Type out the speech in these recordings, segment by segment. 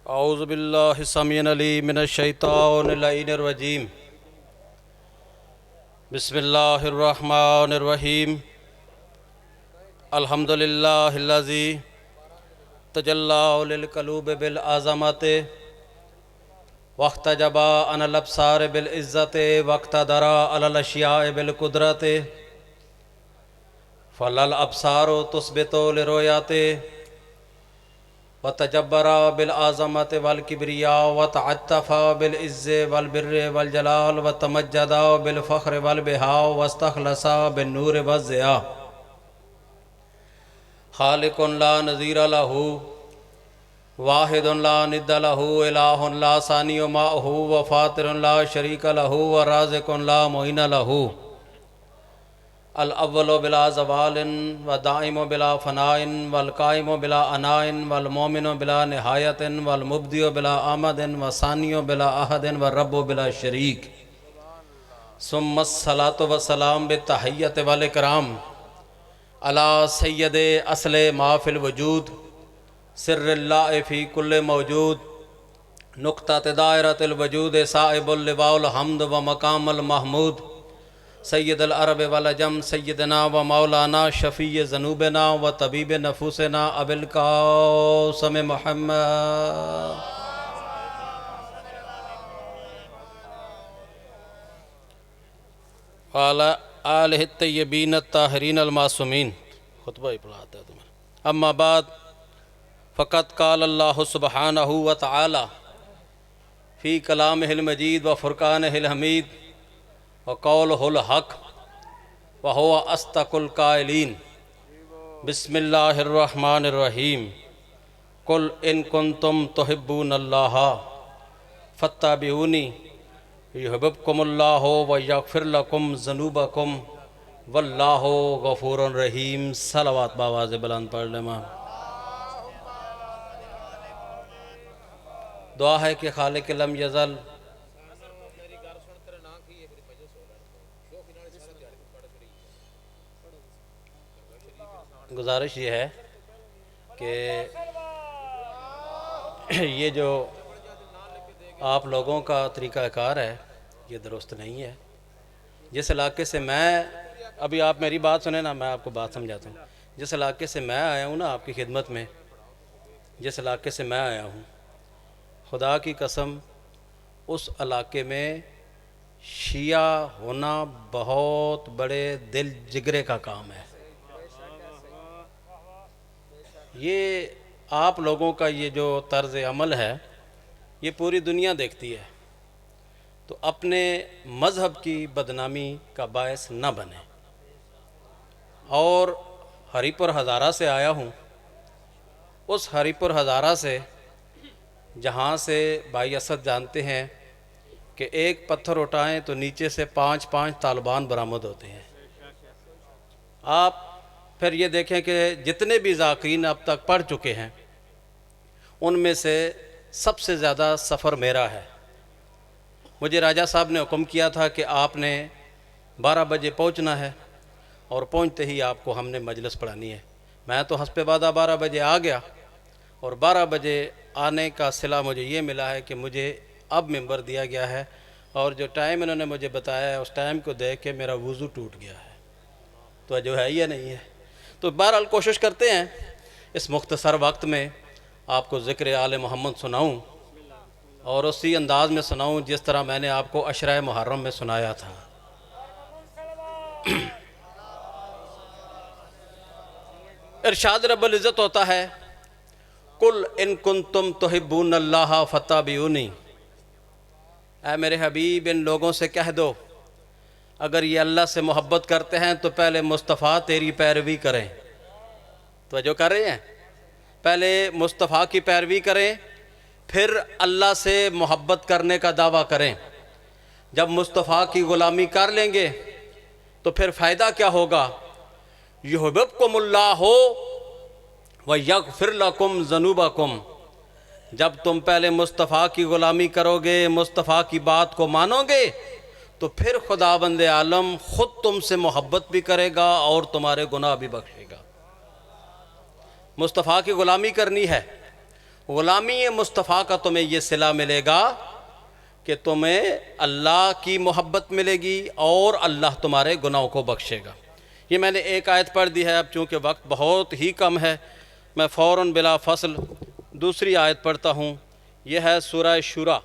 औज़ु बिल्लाहि समीउल अलीम मिनश शैतानिर रजीम। बिस्मिल्लाहिर रहमानिर रहीम। अल्हम्दुलिल्लाहिल्लज़ी तजल्ला लिल क़ुलूबि बिल अज़मति वख्तजबा अनल अब्सार बिल इज़्ज़ति वख्तदरा अलल अशियाए बिल कुदरति फलल अब्सारो तुस्बितु लिरुयाति व तजब्बरा बिल आज़मत वल किब्रिया व तअत्तफ़ा बिल इज़्ज़ वल बिर्र वल जलाल व तमज्जदा बिल फ़ख्र वल बिहा वस्तख़लसा बिन नूर व ज़िया। खालिकुन ला नज़ीर लहू वाहिदुन ला निद्द लहू इलाहुन ला सानिय माहू व फ़ातिरुन ला शरीक लहू व राज़िकुन ला मुईन लहू। अल अव्वलु बिला ज़वालिन व दाइमु बिला फ़नाइन वल काइमु बिला अनाइन वल मोमिनु बिला निहायतिन वल मुब्दिउ बिला आमदिन व सानियु बिला अहदिन व रब्बु बिला शरीक। सुम्मस्सलातु व सलाम बित्तहिय्यति वल इकराम अला सय्यदे असले माफ़िल वजूद सिर्रिल्लाहि फ़ी कुल्लि मौजूद नुक़्तत दायरतिल वजूद साहिबुल लिवाउल हम्द व मक़ामुल महमूद सैयदुल अरब वल अजम सैयदना व मौलाना शफ़ी ज़ुनूबना व तबीब नफूसना अबिल क़ासिम मुहम्मद व अला आलिहि तय्यबीन अत्ताहिरीन अल मासूमीन। खुतबा ही पढ़ाता है तुम्हें। अम्मा बाद फ़क़त क़ाल अल्लाहु सुब्हानहु व तआला फ़ी कलामिहिल मजीद व फ़ुरक़ानिहिल हमीद व क़ौलुहुल हक़ व हुवा अस्दक़ुल क़ाइलीन। बिस्मिल्लाहिर रहमानिर रहीम। कुल इन कुन्तुम तुहिब्बूनल्लाह फत्तबिऊनी युहिब्बुकुमुल्लाहु व यग़फ़िर लकुम ज़ुनूबकुम वल्लाहु गफ़ूरुर रहीम। सलावत बावाज़ बुलंद पढ़ लें। दुआ है कि खालिक लम यज़ल गुजारिश ये है कि ये जो आप लोगों का तरीक़ाकार है ये दुरुस्त नहीं है। जिस इलाके से मैं अभी आप मेरी बात सुने ना, मैं आपको बात समझाता हूँ। जिस इलाके से मैं आया हूँ ना आपकी खिदमत में, जिस इलाके से मैं आया हूँ, खुदा की कसम उस इलाके में शिया होना बहुत बड़े दिल जिगरे का काम है। ये आप लोगों का ये जो तर्ज़ अमल है ये पूरी दुनिया देखती है, तो अपने मज़हब की बदनामी का बायस न बने। और हरीपुर हज़ारा से आया हूँ, उस हरीपुर हज़ारा से जहाँ से भाई असद जानते हैं कि एक पत्थर उठाएं तो नीचे से 5-5 तालिबान बरामद होते हैं। आप फिर ये देखें कि जितने भी ज़ाकिरीन अब तक पढ़ चुके हैं उनमें से सबसे ज़्यादा सफ़र मेरा है। मुझे राजा साहब ने हुक्म किया था कि आपने 12 बजे पहुंचना है और पहुंचते ही आपको हमने मजलिस पढ़ानी है। मैं तो हस्बे वादा 12 बजे आ गया और 12 बजे आने का सिला मुझे ये मिला है कि मुझे अब मिंबर दिया गया है और जो टाइम इन्होंने मुझे बताया है उस टाइम को देख के मेरा वज़ू टूट गया है। तो जो है या नहीं है, तो बहरहाल कोशिश करते हैं इस मुख्तसर वक्त में आपको ज़िक्र आले मोहम्मद सुनाऊं और उसी अंदाज में सुनाऊं जिस तरह मैंने आपको अशरा मुहर्रम में सुनाया था। इरशाद रब्बुल इज़्ज़त होता है, कुल इन कुन्तुम तुहिब्बूनल्लाह फत्तबिऊनी। ऐ मेरे हबीब इन लोगों से कह दो अगर ये अल्लाह से मोहब्बत करते हैं तो पहले मुस्तफ़ा तेरी पैरवी करें। तो जो कर रहे हैं पहले मुस्तफ़ा की पैरवी करें, फिर अल्लाह से मोहब्बत करने का दावा करें। जब मुस्तफ़ा की ग़ुलामी कर लेंगे तो फिर फ़ायदा क्या होगा? युहिब्बुकुमुल्लाहु व यग़फ़िर लकुम ज़ुनूबकुम। जब तुम पहले मुस्तफ़ा की ग़ुलामी करोगे, मुस्तफ़ा की बात को मानोगे, तो फिर खुदाबंद आलम ख़ुद तुमसे मोहब्बत भी करेगा और तुम्हारे गुनाह भी बख्शेगा। मुस्तफ़ा की ग़ुलामी करनी है ग़ुलामी मुस्तफ़ा का तुम्हें ये सिला मिलेगा कि तुम्हें अल्लाह की मोहब्बत मिलेगी और अल्लाह तुम्हारे गुनाहों को बख्शेगा। ये मैंने एक आयत पढ़ दी है, अब चूँकि वक्त बहुत ही कम है मैं फ़ौरन बिला फसल दूसरी आयत पढ़ता हूँ। यह है सूरह शूरा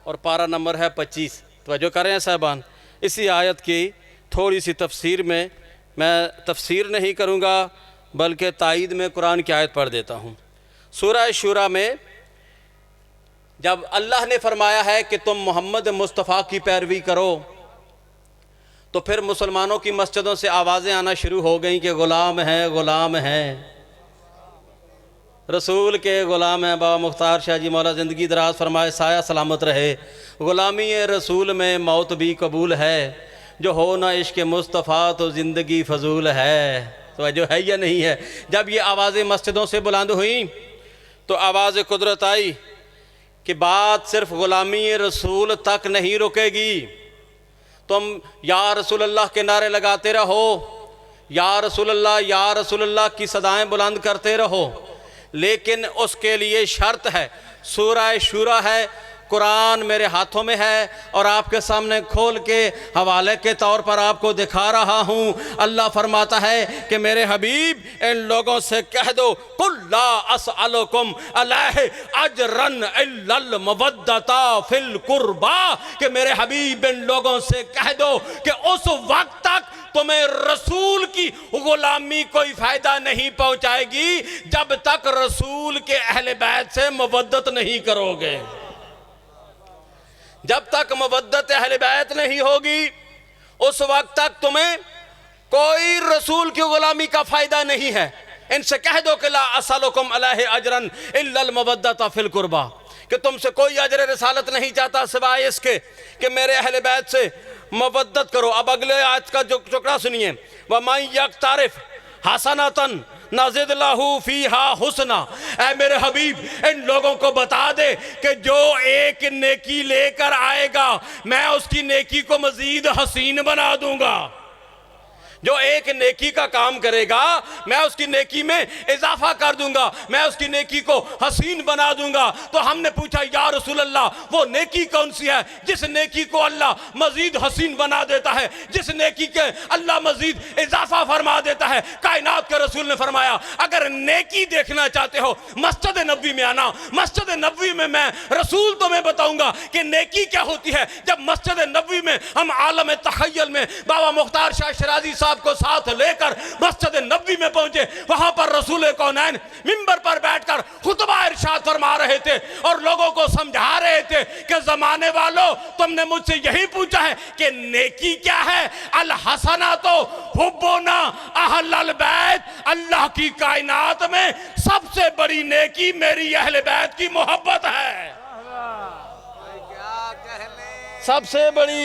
और पारा नंबर है 25। तवज्जो करें साहबान, इसी आयत की थोड़ी सी तफसीर में, मैं तफसीर नहीं करूँगा बल्कि तायीद में कुरान की आयत पढ़ देता हूँ। सूरह शूरा में जब अल्लाह ने फरमाया है कि तुम मोहम्मद मुस्तफ़ा की पैरवी करो, तो फिर मुसलमानों की मस्जिदों से आवाज़ें आना शुरू हो गई कि ग़ुलाम है, ग़ुलाम है, रसूल के ग़ुलाम हैं। बाबा मुख्तार शाह जी मौला ज़िंदगी दराज फरमाए, साया सलामत रहे। ग़ुलामी रसूल में मौत भी कबूल है, जो हो ना इश्क़ मुस्तफ़ा तो ज़िंदगी फजूल है। तो जो है या नहीं है? जब ये आवाज़ें मस्जिदों से बुलंद हुई तो आवाज़ कुदरत आई कि बात सिर्फ ग़ुलामी रसूल तक नहीं रुकेगी। तुम या रसूल अल्लाह के नारे लगाते रहो, या रसूल अल्लाह, या रसूल अल्लाह की सदाएं बुलंद करते रहो, लेकिन उसके लिए शर्त है। सूरह शूरा है, कुरान मेरे हाथों में है और आपके सामने खोल के हवाले के तौर पर आपको दिखा रहा हूँ। अल्लाह फरमाता है कि मेरे हबीब इन लोगों से कह दो, कुल ला अस्अलुकुम अलैहि अजरन इल्लल मवद्दता फिल कुर्बा, कि मेरे हबीब इन लोगों से कह दो कि उस वक्त तक तुम्हें रसूल की गुलामी कोई फायदा नहीं पहुंचाएगी जब तक रसूल के अहले बैत से मवद्दत नहीं करोगे। जब तक मवद्दत अहले बैत नहीं होगी उस वक्त तक तुम्हें कोई रसूल की गुलामी का फायदा नहीं है। इनसे कह दो कि ला असलुकुम अलैहि अजरन इल्लल मवद्दता फिल कुर्बा, कि तुमसे कोई अजर रिसालत नहीं चाहता सिवाय इसके कि मेरे अहले बैत से मवद्दत करो। अब अगले आयत का जो टुकड़ा सुनिए, व मान यक्तारिफ हसनतन नज़िद लहू फीहा हुस्ना। ऐ मेरे हबीब इन लोगों को बता दे कि जो एक नेकी लेकर आएगा मैं उसकी नेकी को मजीद हसीन बना दूंगा। जो एक नेकी का काम करेगा मैं उसकी नेकी में इजाफा कर दूंगा, मैं उसकी नेकी को हसीन बना दूंगा। तो हमने पूछा या रसूल अल्लाह वो नेकी कौन सी है जिस नेकी को अल्लाह मजीद हसीन बना देता है, जिस नेकी के अल्लाह मजीद इजाफा फरमा देता है? कायनात के रसूल ने फरमाया अगर नेकी देखना चाहते हो मस्जिद नबवी में आना। मस्जिद नबवी में मैं रसूल तुम्हें बताऊंगा कि नेकी क्या होती है। जब मस्जिद नबवी में हम आलम तखय्युल में बाबा मुख्तार शाह शिराजी को साथ लेकर मस्जिद नबवी में पहुंचे, वहां पर रसूल कौनैन मिंबर पर बैठकर खुतबा इरशाद फरमा रहे थे और लोगों को समझा रहे थे कि जमाने वालों तुमने मुझसे यही पूछा है कि नेकी क्या है। अल हसना तो हुब्बुना अहलल बैत, अल्लाह की कायनात में सबसे बड़ी नेकी मेरी अहले बैत की मोहब्बत है। सबसे बड़ी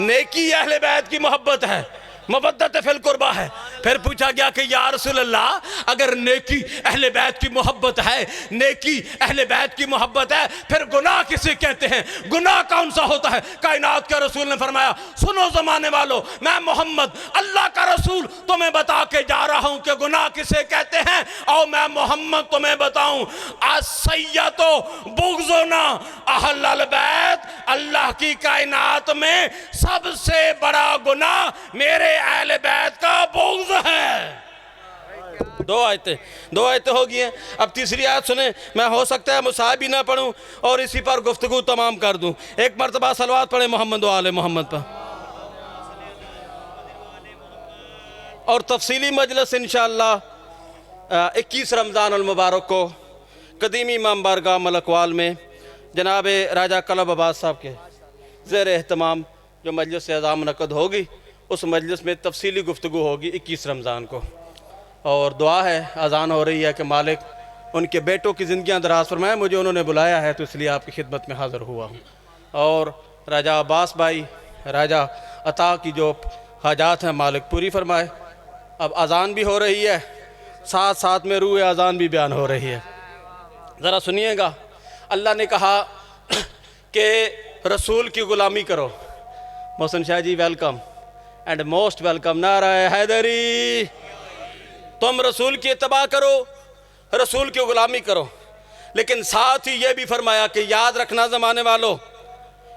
नेकी अहले बैत की मोहब्बत है, मवद्दत फिल कुर्बा है। फिर पूछा गया कि या रसूल अल्लाह अगर नेकी अहले बैत की मोहब्बत है, नेकी अहले बैत की मोहब्बत है, फिर गुनाह किसे कहते हैं? गुनाह कौन सा होता है? कायनात के रसूल ने फरमाया सुनो जमाने वालों, मैं मोहम्मद अल्लाह का रसूल तुम्हें बता के जा रहा हूं कि गुनाह किसे कहते हैं। और मैं मोहम्मद तुम्हें बताऊं असय्यतो बुग़्ज़ुना अहलल बैत, अल्लाह की कायनात में सबसे बड़ा गुनाह मेरे अहले बैत का बुग़्ज़ है। दो आयतें हो गई हैं। अब तीसरी आयत सुने। मैं हो सकता है मुसाहिब भी ना पढ़ूं और इसी पर गुफ्तगू तमाम कर दूं। एक मरतबा सलवात पढ़े मोहम्मद व आले मोहम्मद पर, और तफसीली मजलिस इंशाअल्लाह 21 रमज़ान अल मुबारक को कदीमी इमाम बारगाह मलकवाल में जनाब राजा कलब अब्बास साहब के ज़ेर एहतमाम जो मजलिस अज़ाम मुनक़्क़द होगी उस मजलिस में तफसीली गुफ्तगू होगी 21 रमज़ान को। और दुआ है, अज़ान हो रही है कि मालिक उनके बेटों की ज़िंदगियाँ दराज फरमाए। मुझे उन्होंने बुलाया है तो इसलिए आपकी खिदमत में हाज़िर हुआ हूँ। और राजा अब्बास भाई, राजा अता की जो हाजात हैं मालिक पूरी फरमाए। अब अज़ान भी हो रही है, साथ साथ में रूह अज़ान भी बयान हो रही है। ज़रा सुनिएगा, अल्लाह ने कहा कि रसूल की ग़ुलामी करो। Mohsin Shah ji welcome and most welcome. नारा हैदरी। तुम रसूल की इत्तबा करो, रसूल की ग़ुलामी करो। लेकिन साथ ही ये भी फरमाया कि याद रखना ज़माने वालों,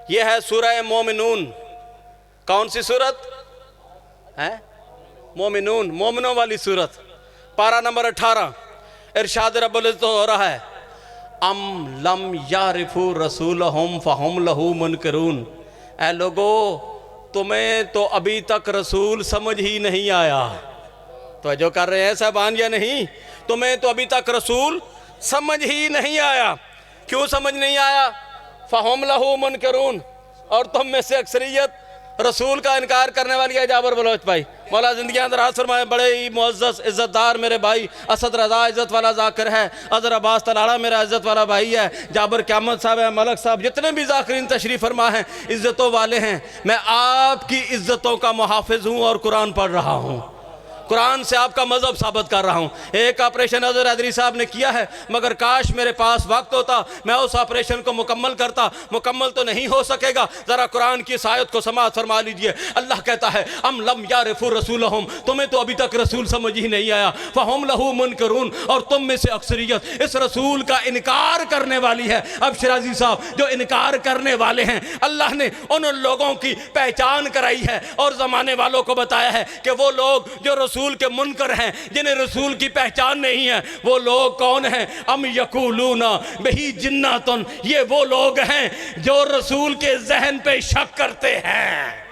ये है सूरह मोमिनून। कौन सी सूरत है? मोमिनून, मोमिनों वाली सूरत, पारा नंबर 18। इरशाद रब्बुल इज़्ज़त हो रहा है, अम लम यारिफू रसूलहुम फहुम लहू मुनकरून। ऐ लोगो, तुम्हें तो अभी तक रसूल समझ ही नहीं आया। तो जो कर रहे हैं साहबान या नहीं, तुम्हें तो अभी तक रसूल समझ ही नहीं आया। क्यों समझ नहीं आया? फहुम लहू मुनकरून, और तुम में से अक्सरियत रसूल का इनकार करने वाली है। जाबर बलोच भाई, मौला जिंदगी दराज फरमाए, बड़े ही मुअज़्ज़ज़ इज़्ज़तदार मेरे भाई असद रज़ा इज़्ज़त वाला ज़ाकिर है, अज़र अब्बास तलाड़ा मेरा इज़्ज़त वाला भाई है, जाबर क़यामत साहब है, मलक साहब, जितने भी ज़ाकिरीन तशरीफ़ फरमा हैं, इज़्ज़तों वाले हैं। मैं आपकी इज़्ज़तों का मुहाफ़िज़ हूँ और कुरान पढ़ रहा हूँ, कुरान से आपका मजहब साबित कर रहा हूँ। एक ऑपरेशन अज़र हैदरी साहब ने किया है, मगर काश मेरे पास वक्त होता मैं उस ऑपरेशन को मुकम्मल करता। मुकम्मल तो नहीं हो सकेगा। ज़रा कुरान की इस आयत को समाअत फरमा लीजिए। अल्लाह कहता है, अम लम यारिफू रसूलहुम, तुम्हें तो अभी तक रसूल समझ ही नहीं आया, फहुम लहू मुनकरून, और तुम में से अक्सरियत इस रसूल का इनकार करने वाली है। अब शराजी साहब, जो इनकार करने वाले हैं, अल्लाह ने उन लोगों की पहचान कराई है और ज़माने वालों को बताया है कि वो लोग जो रसूल के मुनकर हैं, जिन्हें रसूल की पहचान नहीं है, वो लोग कौन हैं? अम यकूलूना बिही जिन्नातुन, ये वो लोग हैं जो रसूल के जहन पे शक करते हैं।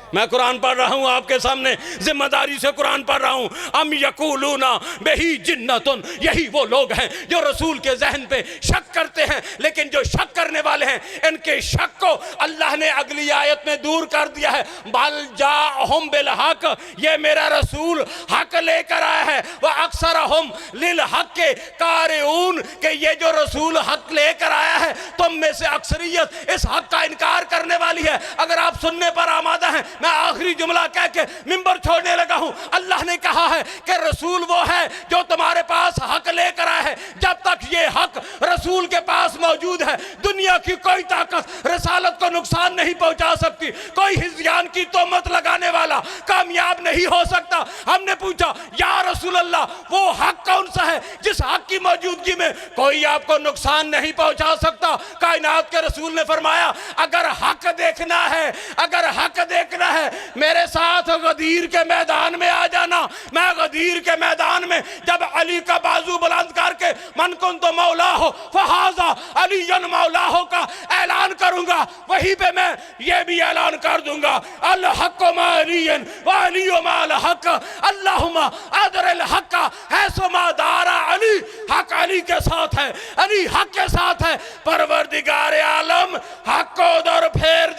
मैं कुरान पढ़ रहा हूँ आपके सामने, जिम्मेदारी से कुरान पढ़ रहा हूँ। अम यकूलूना बिही जिन्नतुन, यही वो लोग हैं जो रसूल के जहन पे शक करते हैं। लेकिन जो शक करने वाले हैं, इनके शक को अल्लाह ने अगली आयत में दूर कर दिया है। बल जाअहुम बिल हक, ये मेरा रसूल हक लेकर आया है। वह अक्सरहुम लिल हक के कारिऊन, के ये जो रसूल हक लेकर आया है, तुम में से अक्सरियत इस हक का इनकार करने वाली है। अगर आप सुनने पर आमादा हैं, मैं आखिरी जुमला कह के मिंबर छोड़ने लगा हूं। अल्लाह ने कहा है कि रसूल वो है जो तुम्हारे पास हक लेकर आया है। जब तक ये हक रसूल के पास मौजूद है, दुनिया की कोई ताकत रसालत को नुकसान नहीं पहुंचा सकती। कोई हिज़्यान की तोहमत लगाने वाला कामयाब नहीं हो सकता। हमने पूछा, या रसूल अल्लाह, वो हक कौन सा है जिस हक की मौजूदगी में कोई आपको नुकसान नहीं पहुंचा सकता? कायनात के रसूल ने फरमाया, अगर हक देखना है, अगर हक देखना है, मेरे साथ गदीर के मैदान में आ जाना। मैं गदीर के मैदान में जब अली का बाजू बुलंद करके मन कुंतु मौला हो फहाजा अलीयन मौला हो का ऐलान करूंगा, वहीं पे मैं ये भी ऐलान कर दूंगा, अल हक मा अलीयन व अलियो मा अल हक, अल्लाहुम्मा अदरिल हक हैसुमा दारा अली, हक अली के साथ है, अली हक के साथ है। परवरदिगार आलम हक को उधर फेर